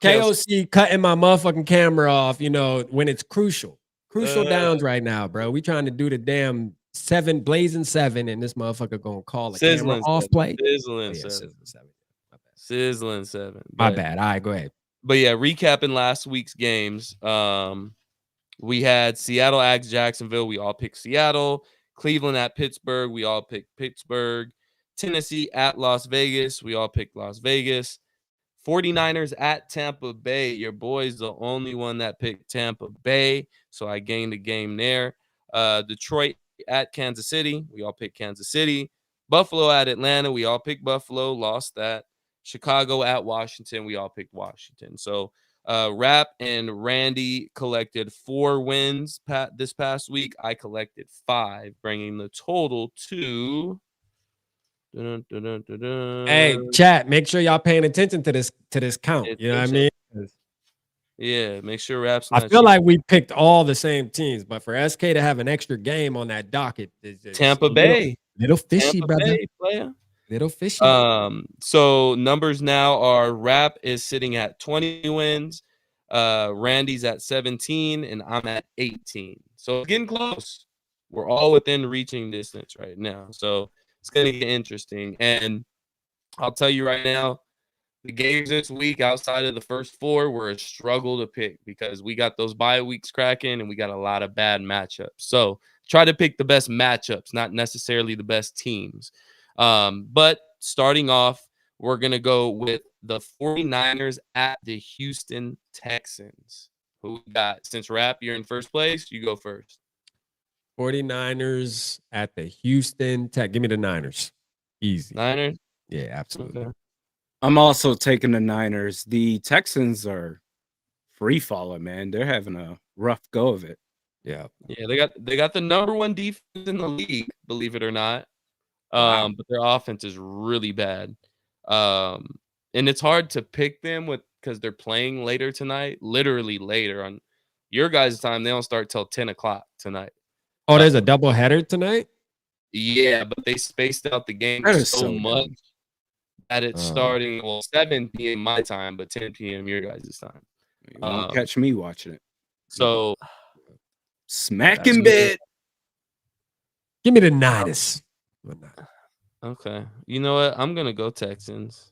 KOC cutting my motherfucking camera off, when it's crucial downs right now, bro. We trying to do the damn blazing 7, and this motherfucker gonna call a camera off play. Sizzling 7. Sizzling 7. My bad. All right, go ahead. But yeah, recapping last week's games. We had Seattle at Jacksonville. We all picked Seattle. Cleveland at Pittsburgh. We all picked Pittsburgh. Tennessee at Las Vegas. We all picked Las Vegas. 49ers at Tampa Bay. Your boy's the only one that picked Tampa Bay, so I gained a game there. Detroit at Kansas City. We all picked Kansas City. Buffalo at Atlanta. We all picked Buffalo. Lost that. Chicago at Washington. We all picked Washington. So Rap and Randy collected 4 wins this past week. I collected 5, bringing the total to... Hey, chat, make sure y'all paying attention to this count. You know what I mean? Yeah, make sure Rap's I feel like we picked all the same teams, but for SK to have an extra game on that docket, it's Tampa Bay. Little fishy, Tampa brother. Bay, player. Little fishy. So numbers now are Rap is sitting at 20 wins, Randy's at 17, and I'm at 18. So it's getting close. We're all within reaching distance right now. So it's going to get interesting. And I'll tell you right now, the games this week outside of the first 4 were a struggle to pick because we got those bye weeks cracking and we got a lot of bad matchups. So try to pick the best matchups, not necessarily the best teams. But starting off, we're going to go with the 49ers at the Houston Texans. Who we got? Since Rap, you're in first place, you go first. 49ers at the Houston Tech. Give me the Niners. Easy. Niners? Yeah, absolutely. Okay. I'm also taking the Niners. The Texans are free falling, man. They're having a rough go of it. Yeah. Yeah, they got the number 1 defense in the league, believe it or not. Wow. But their offense is really bad. And it's hard to pick them because they're playing later tonight, literally later on your guys' time. They don't start till 10 o'clock tonight. Oh, there's a double header tonight? Yeah, but they spaced out the game so much that it's starting 7 p.m. my time, but 10 p.m. your guys' time. You won't catch me watching it. So smacking bit. Give me the Niners. Okay. You know what? I'm gonna go Texans.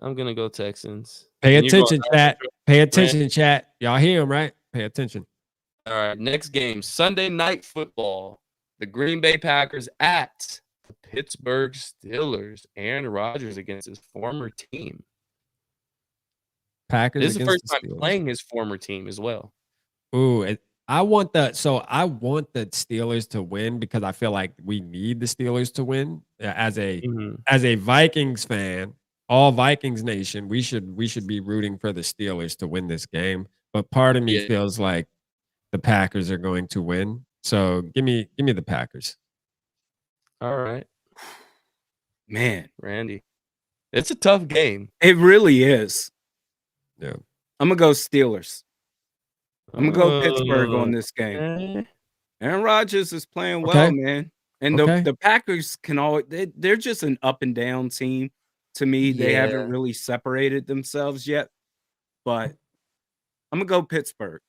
Pay attention, chat. Pay attention, chat. Y'all hear him, right? Pay attention. All right, next game, Sunday Night Football. The Green Bay Packers at the Pittsburgh Steelers. Aaron Rodgers against his former team. Packers. This is the first time playing his former team as well. Ooh, I want the Steelers to win because I feel like we need the Steelers to win. As a Vikings fan, all Vikings nation, we should be rooting for the Steelers to win this game. But part of me feels like the Packers are going to win. So give me the Packers. All right. Man, Randy. It's a tough game. It really is. Yeah. I'm going to go Steelers. I'm going to go Pittsburgh on this game. Aaron Rodgers is playing well, man. And the Packers can always they're just an up and down team to me. They haven't really separated themselves yet. But I'm going to go Pittsburgh.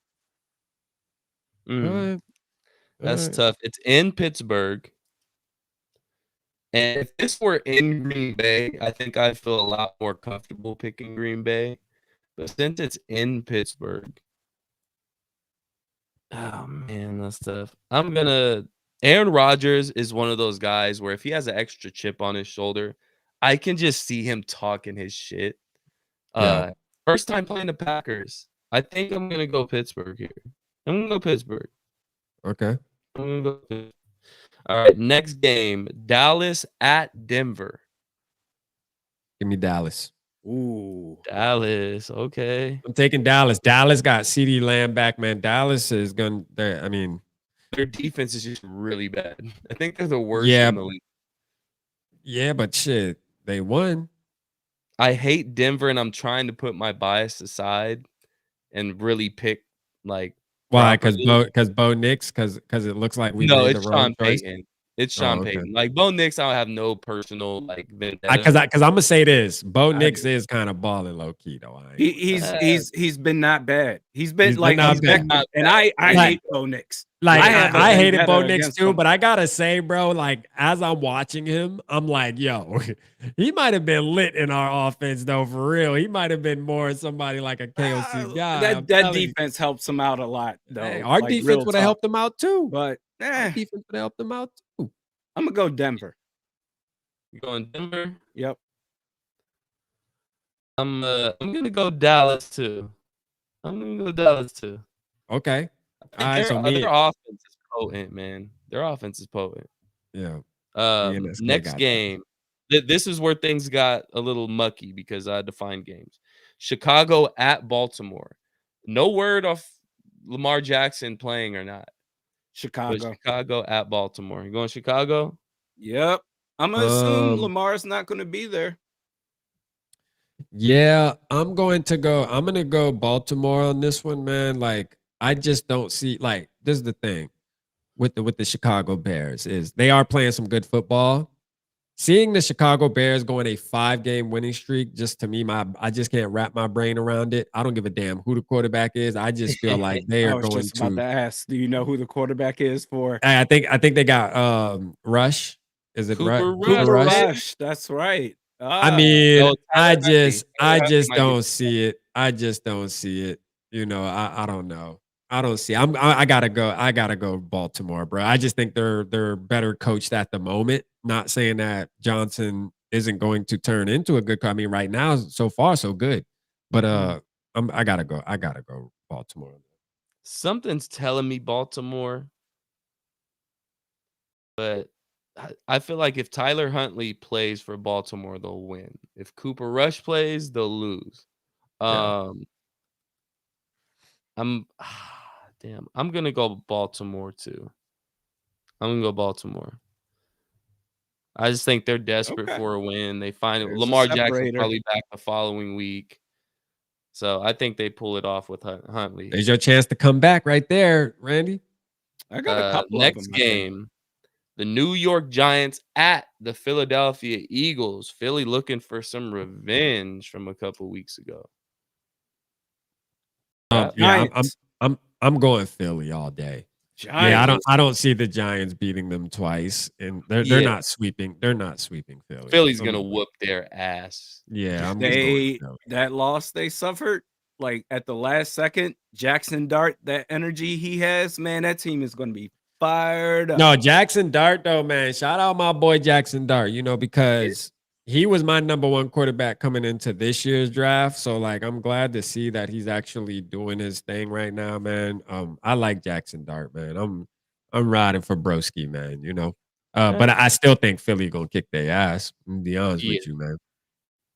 That's tough. It's in Pittsburgh. And if this were in Green Bay, I think I'd feel a lot more comfortable picking Green Bay. But since it's in Pittsburgh, oh man, that's tough. Aaron Rodgers is one of those guys where if he has an extra chip on his shoulder, I can just see him talking his shit. First time playing the Packers. I think I'm gonna go Pittsburgh here. I'm gonna go Pittsburgh. Okay. I'm gonna go Pittsburgh. All right, next game, Dallas at Denver. Give me Dallas. Ooh. Dallas. Okay. I'm taking Dallas. Dallas got CeeDee Lamb back, man. Dallas is going to, I mean, Their defense is just really bad. I think they're the worst yeah, in the league. yeah, but shit, they won. I hate Denver, and I'm trying to put my bias aside and really pick like Why? Because properly. Bo Nix, because it looks like we No, made the it's wrong Sean choice. Payton. It's Oh, Sean okay. Payton. Like Bo Nix, I don't have no personal like vendetta. Because I'm gonna say this, Bo Nix is kind of balling low key though. I ain't gonna say. He's been not bad. He's been He's been like not bad. effective, and I Like- hate Bo Nix. Like I have a I hated vendetta Bo Nix against too, him. but I gotta say, bro, like as I'm watching him, I'm like, yo, he might have been lit in our offense though, for real. He might have been more somebody like a KOC guy. I'm That telling you. defense helps him out a lot, though. Hey, our like, defense real would have talk. helped him out too. But Our defense would have helped him out too. I'm gonna go Denver. You going Denver? Yep. I'm gonna go Dallas too. Okay. All right, so Their offense is potent, man. Their offense is potent. yeah. Next game. This is where things got a little mucky because I defined games. Chicago at Baltimore. No word of Lamar Jackson playing or not. But Chicago at Baltimore. You going Chicago? Yep. I'm gonna assume Lamar's not gonna be there. Yeah, I'm gonna go Baltimore on this one, man. Like, I just don't see, like, this is the thing with the Chicago Bears is they are playing some good football. Seeing the Chicago Bears go on a 5-game winning streak, just to me, I just can't wrap my brain around it. I don't give a damn who the quarterback is. I just feel like they I are was going just about to ask, do you know who the quarterback is for? I think they got Rush. Is it Cooper Rush? Rush. Rush. That's right. I mean, I just Tyler don't see it. I just don't see it. You know, I don't know. I don't see. I gotta go Baltimore, bro. I just think they're better coached at the moment. Not saying that Johnson isn't going to turn into a good. I mean, right now, so far, so good. But I gotta go Baltimore. Something's telling me Baltimore, but I feel like if Tyler Huntley plays for Baltimore, they'll win. If Cooper Rush plays, they'll lose. Yeah. I'm gonna go Baltimore too. I'm gonna go Baltimore. I just think they're desperate for a win. They find it. There's a Lamar Jackson separator. probably back the following week, so I think they pull it off with Huntley. There's your chance to come back right there, Randy. I got a couple next of them. game. The New York Giants at the Philadelphia Eagles. Philly looking for some revenge from a couple weeks ago. Yeah, I'm going Philly all day. Giants. Yeah, I don't see the Giants beating them twice, and they're not sweeping. They're not sweeping Philly. Philly's gonna whoop their ass. Yeah, I'm going Philly. That loss they suffered, like at the last second, Jackson Dart, that energy he has, man, that team is gonna be fired up. No, Jackson Dart though, man. Shout out my boy Jackson Dart. You know, because he was my number one quarterback coming into this year's draft. So like, I'm glad to see that he's actually doing his thing right now, man. I like Jackson Dart, man. I'm riding for Broski, man. You know, but I still think Philly gonna kick their ass. I'm be honest with you, man.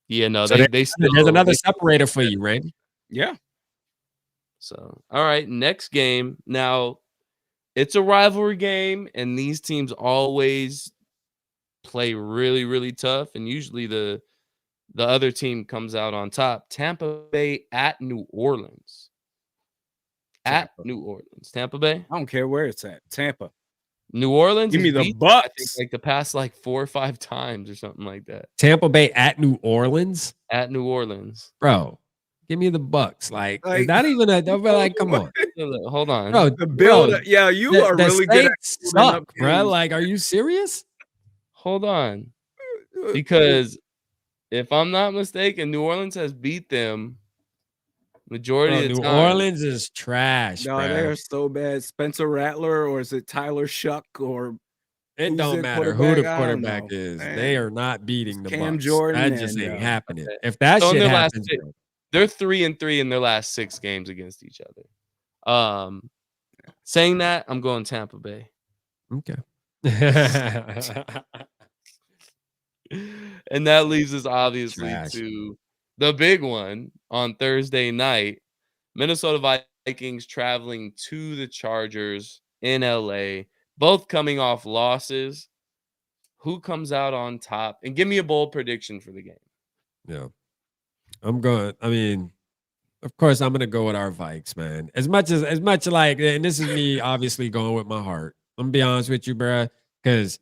Yeah, no, So there's another separator for you, Randy. Yeah. So, all right, next game. Now, it's a rivalry game, and these teams always play really, really tough, and usually the other team comes out on top. Tampa Bay at New Orleans. Tampa Bay? I don't care where it's at. Tampa. New Orleans? Give me the I think Bucks. like the past like 4 or 5 times or something like that. Tampa Bay at New Orleans? At New Orleans. Bro, give me the Bucks. Like not even a like, come on. Hold on. Bro, The build, yeah, you are really good at suck, bro. Like, are you serious? Hold on. Because if I'm not mistaken, New Orleans has beat them majority of the time. New Orleans is trash, No, bro. they are so bad. Spencer Rattler, or is it Tyler Shuck, or it don't matter who the quarterback is. Man. They are not beating the Cam Bucks. Jordan. That just ain't happening. Okay. If that So shit happens, they're 3-3 in their last 6 games against each other. Saying that, I'm going Tampa Bay. Okay. And that leaves us obviously Trash. to the big one on Thursday night, Minnesota Vikings traveling to the Chargers in LA, both coming off losses. Who comes out on top? And give me a bold prediction for the game. Yeah. I'm going. I mean, of course, I'm gonna go with our Vikes, man. As much like, and this is me obviously going with my heart. I'm gonna be honest with you, bro. Because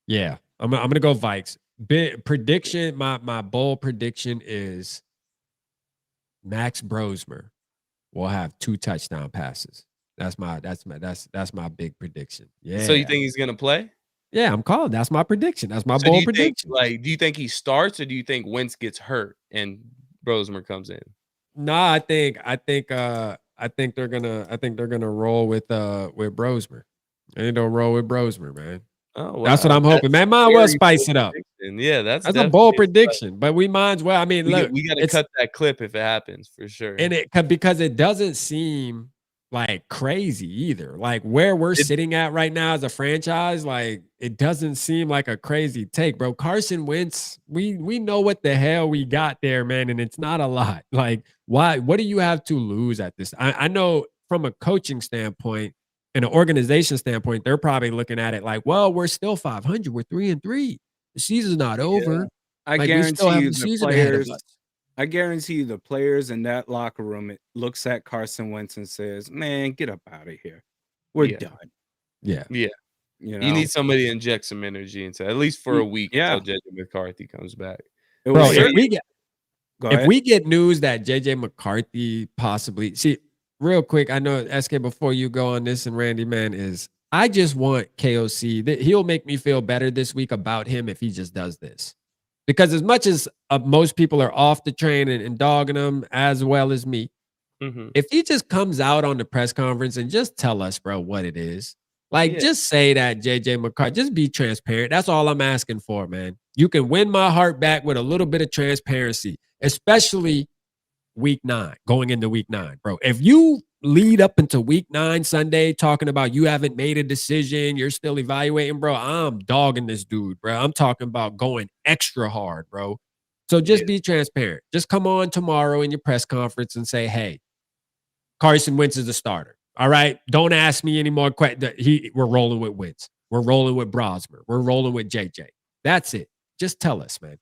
yeah, I'm gonna go Vikes. Big prediction. My bold prediction is Max Brosmer will have 2 touchdown passes. That's my big prediction. Yeah. So you think he's gonna play? Yeah, I'm calling. That's my prediction. That's my So bold prediction. do you think he starts, or do you think Wentz gets hurt and Brosmer comes in? No, I think they're gonna roll with Brosmer. They don't roll with Brosmer, man. Oh, wow. That's what I'm hoping, man. Might well spice it up. Yeah, that's a bold prediction, but we might as well. I mean, look, we got to cut that clip if it happens for sure. And because it doesn't seem like crazy either. Like where we're sitting at right now as a franchise, like it doesn't seem like a crazy take, bro. Carson Wentz, we know what the hell we got there, man, and it's not a lot. Like, why? What do you have to lose at this? I know from a coaching standpoint and an organization standpoint, they're probably looking at it like, well, we're still 500, we're 3-3. The season's not over. I Like, guarantee you the players. I guarantee you the players in that locker room it looks at Carson Wentz and says, "Man, get up out of here. We're done." Yeah. You need somebody to inject some energy into at least for a week until JJ McCarthy comes back. Bro, if we get news that JJ McCarthy possibly real quick, I know SK before you go on this and Randy, man, is I just want KOC that he'll make me feel better this week about him if he just does this. Because as much as most people are off the train and dogging him as well as me, if he just comes out on the press conference and just tell us, bro, what it is, like just say that JJ McCarthy, just be transparent. That's all I'm asking for, man. You can win my heart back with a little bit of transparency, especially week 9, going into week 9, bro. If you lead up into week 9 Sunday talking about you haven't made a decision, you're still evaluating, bro, I'm dogging this dude, bro. I'm talking about going extra hard, bro. So just be transparent. Just come on tomorrow in your press conference and say, hey, Carson Wentz is the starter. All right. Don't ask me any more questions. We're rolling with Wentz. We're rolling with Brosmer. We're rolling with JJ. That's it. Just tell us, man.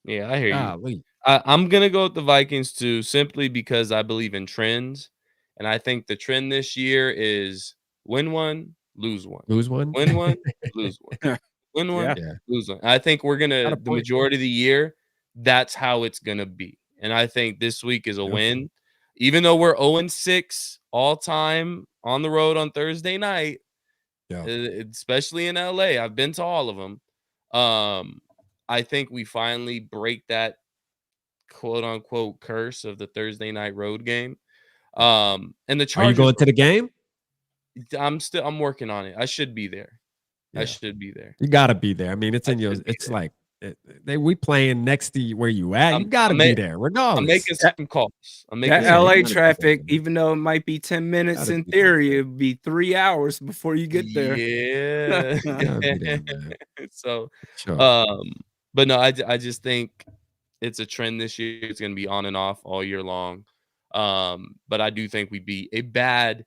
Yeah, I hear you. I'm going to go with the Vikings too, simply because I believe in trends. And I think the trend this year is win one, lose one. Lose one? Win one, lose one. Win one, lose one. I think we're going to, the majority of the year, that's how it's going to be. And I think this week is a win. Even though we're 0-6 all time on the road on Thursday night, especially in LA, I've been to all of them. I think we finally break that quote unquote curse of the Thursday night road game. And the Chargers, are you going to the game? I'm working on it. I should be there. I should be there. You gotta be there. I mean, it's in your. It's like we playing next to where you at. You gotta be there. Regardless, I'm making some calls. I'm making that LA traffic, even though it might be 10 minutes in theory, it'd be 3 hours before you get there. Yeah. So, but no, I just think it's a trend this year. It's going to be on and off all year long. But I do think we'd be a bad,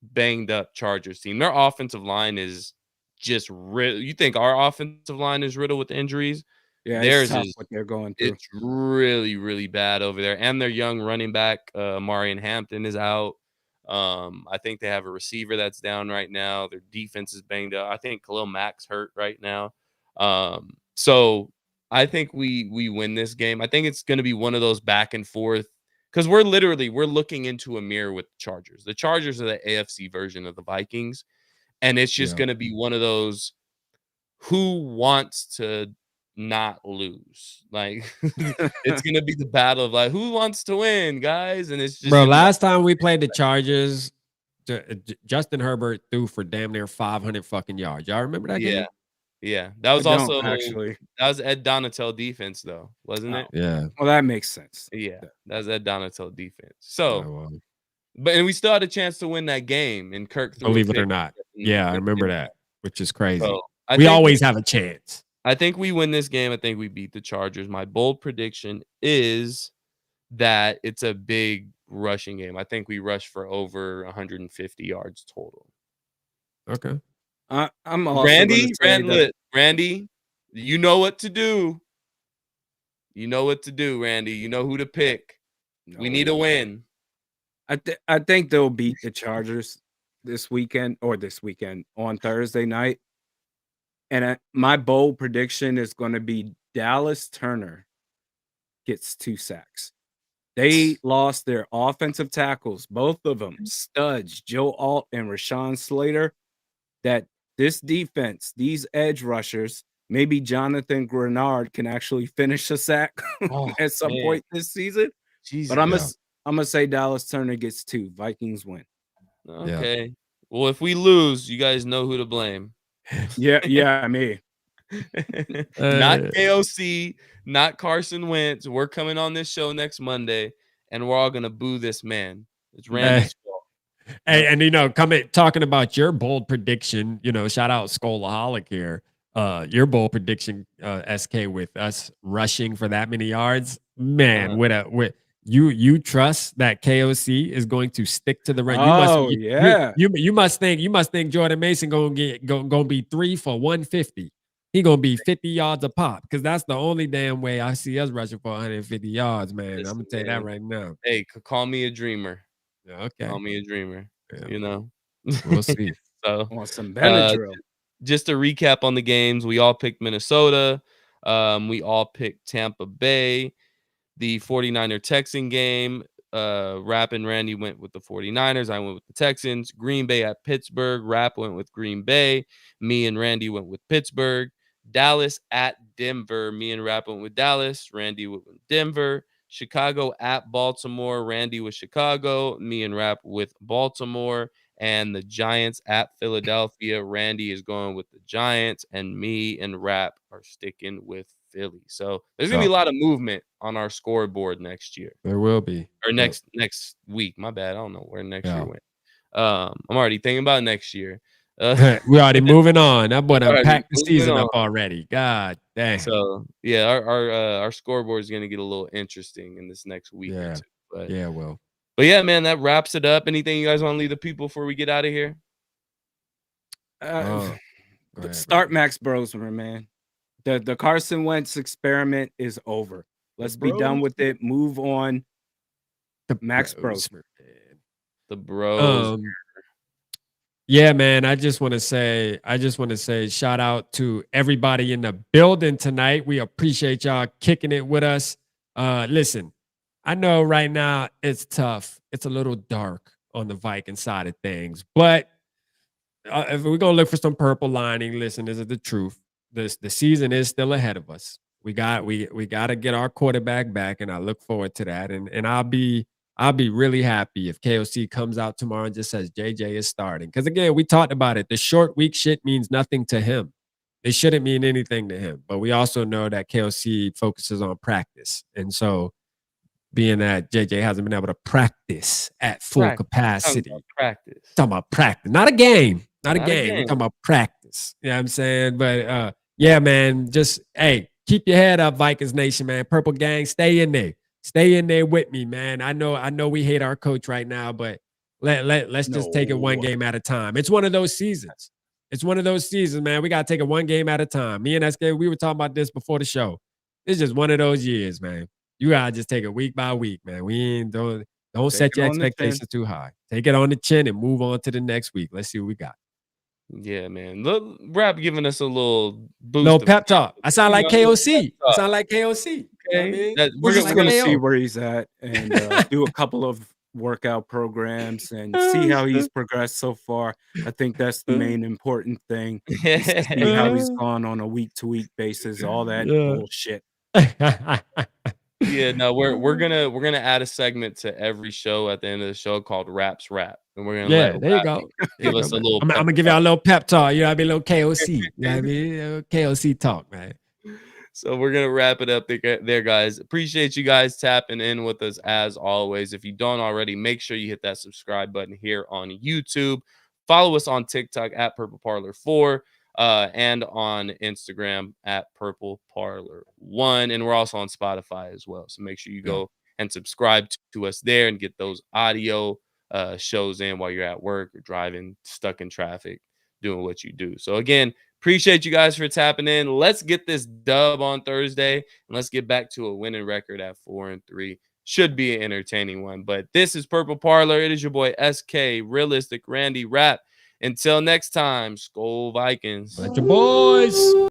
banged up Chargers team. Their offensive line is just you think our offensive line is riddled with injuries? Yeah, theirs is what they're going through. It's really, really bad over there. And their young running back, Marion Hampton, is out. I think they have a receiver that's down right now. Their defense is banged up. I think Khalil Mack's hurt right now. So I think we win this game. I think it's going to be one of those back and forth because we're looking into a mirror with the Chargers. The Chargers are the AFC version of the Vikings. And it's just going to be one of those who wants to not lose. Like it's going to be the battle of like who wants to win, guys. And it's just last time we played the Chargers, Justin Herbert threw for damn near 500 fucking yards. Y'all remember that game? Yeah. That was that was Ed Donatel defense though, wasn't it? Yeah. Well, that makes sense. Yeah. That was Ed Donatel defense. So and we still had a chance to win that game, and Kirk threw believe it or not. Yeah, I remember that, which is crazy. So we always have a chance. I think we win this game. I think we beat the Chargers. My bold prediction is that it's a big rushing game. I think we rush for over 150 yards total. Okay. I'm also going to say that. Randy, you know what to do. You know what to do, Randy. You know who to pick. We need a win. I think they'll beat the Chargers this weekend on Thursday night. And my bold prediction is going to be Dallas Turner gets 2 sacks. They lost their offensive tackles, both of them, studs, Joe Alt and Rashawn Slater. That this defense, these edge rushers, maybe Jonathan Grenard can actually finish a sack at some point this season. Jesus. But I'm gonna say Dallas Turner gets 2. Vikings win. Okay. Yeah. Well, if we lose, you guys know who to blame. Yeah, me. Not KOC, not Carson Wentz. We're coming on this show next Monday, and we're all gonna boo this man. It's Randy's fault. Hey, and talking about your bold prediction, shout out Skolaholic here. Your bold prediction, SK, with us rushing for that many yards, man. With you trust that KOC is going to stick to the run? You must think Jordan Mason gonna be 3 for 150. He gonna be 50 yards a pop, because that's the only damn way I see us rushing for 150 yards, man. Listen, I'm gonna tell you that right now. Hey, call me a dreamer. Yeah, okay. Call me a dreamer. Yeah. We'll see. So on some Benadryl. Just to recap on the games, we all picked Minnesota. We all picked Tampa Bay. The 49er Texan game, Rapp and Randy went with the 49ers. I went with the Texans. Green Bay at Pittsburgh. Rapp went with Green Bay. Me and Randy went with Pittsburgh. Dallas at Denver. Me and Rapp went with Dallas. Randy went with Denver. Chicago at Baltimore. Randy with Chicago. Me and Rapp with Baltimore. And the Giants at Philadelphia. Randy is going with the Giants, and me and Rapp are sticking with Philly. So there's gonna be a lot of movement on our scoreboard next year. There will be. Or next week. My bad. I don't know where next year went. I'm already thinking about next year. We're already moving on. That boy done packed the season up already. God dang. So yeah, our scoreboard is gonna get a little interesting in this next week or two. But But yeah, man, that wraps it up. Anything you guys want to leave the people before we get out of here? Start Max Brosman, man. The Carson Wentz experiment is over. Let's be done with it. Move on. Max Brosman. The bros. Yeah, man. I just want to say shout out to everybody in the building tonight. We appreciate y'all kicking it with us. Listen, I know right now it's tough. It's a little dark on the Viking side of things, but if we're gonna look for some purple lining, listen, this is the truth. The season is still ahead of us. We got to get our quarterback back, and I look forward to that. And I'll be really happy if KOC comes out tomorrow and just says JJ is starting. Because again, we talked about it. The short week shit means nothing to him. It shouldn't mean anything to him. But we also know that KOC focuses on practice, and so, being that JJ hasn't been able to practice at full capacity. Talking about practice. Not a game. Not a game. We're talking about practice. You know what I'm saying? But yeah, man, just, hey, keep your head up, Vikings Nation, man. Purple Gang, stay in there. Stay in there with me, man. I know we hate our coach right now, but let's just take it one game at a time. It's one of those seasons. It's one of those seasons, man. We got to take it one game at a time. Me and SK, we were talking about this before the show. It's just one of those years, man. You gotta just take it week by week, man. Don't set your expectations too high. Take it on the chin and move on to the next week. Let's see what we got. Yeah, man. Look, Rap giving us a little boost. No pep talk. I sound like KOC. I sound like KOC. Okay. We're just gonna see where he's at and do a couple of workout programs and see how he's progressed so far. I think that's the main important thing. See how he's gone on a week-to-week basis. All that bullshit. Yeah, no, we're gonna add a segment to every show at the end of the show called Raps Rap, and we're gonna let there you go. Give us a little. I'm gonna give y'all a little pep talk. You know what I mean? A little KOC. You know what I mean? KOC talk, man. So we're gonna wrap it up there, guys. Appreciate you guys tapping in with us as always. If you don't already, make sure you hit that subscribe button here on YouTube. Follow us on TikTok at Purple Parlor 4. and on Instagram at Purple Parlor 1. And we're also on Spotify as well. So make sure you go and subscribe to us there and get those audio shows in while you're at work or driving, stuck in traffic, doing what you do. So again, appreciate you guys for tapping in. Let's get this dub on Thursday and let's get back to a winning record at 4-3. Should be an entertaining one. But this is Purple Parlor. It is your boy SK, Realistic Randy Rap. Until next time, Skol Vikings. Bunch of boys.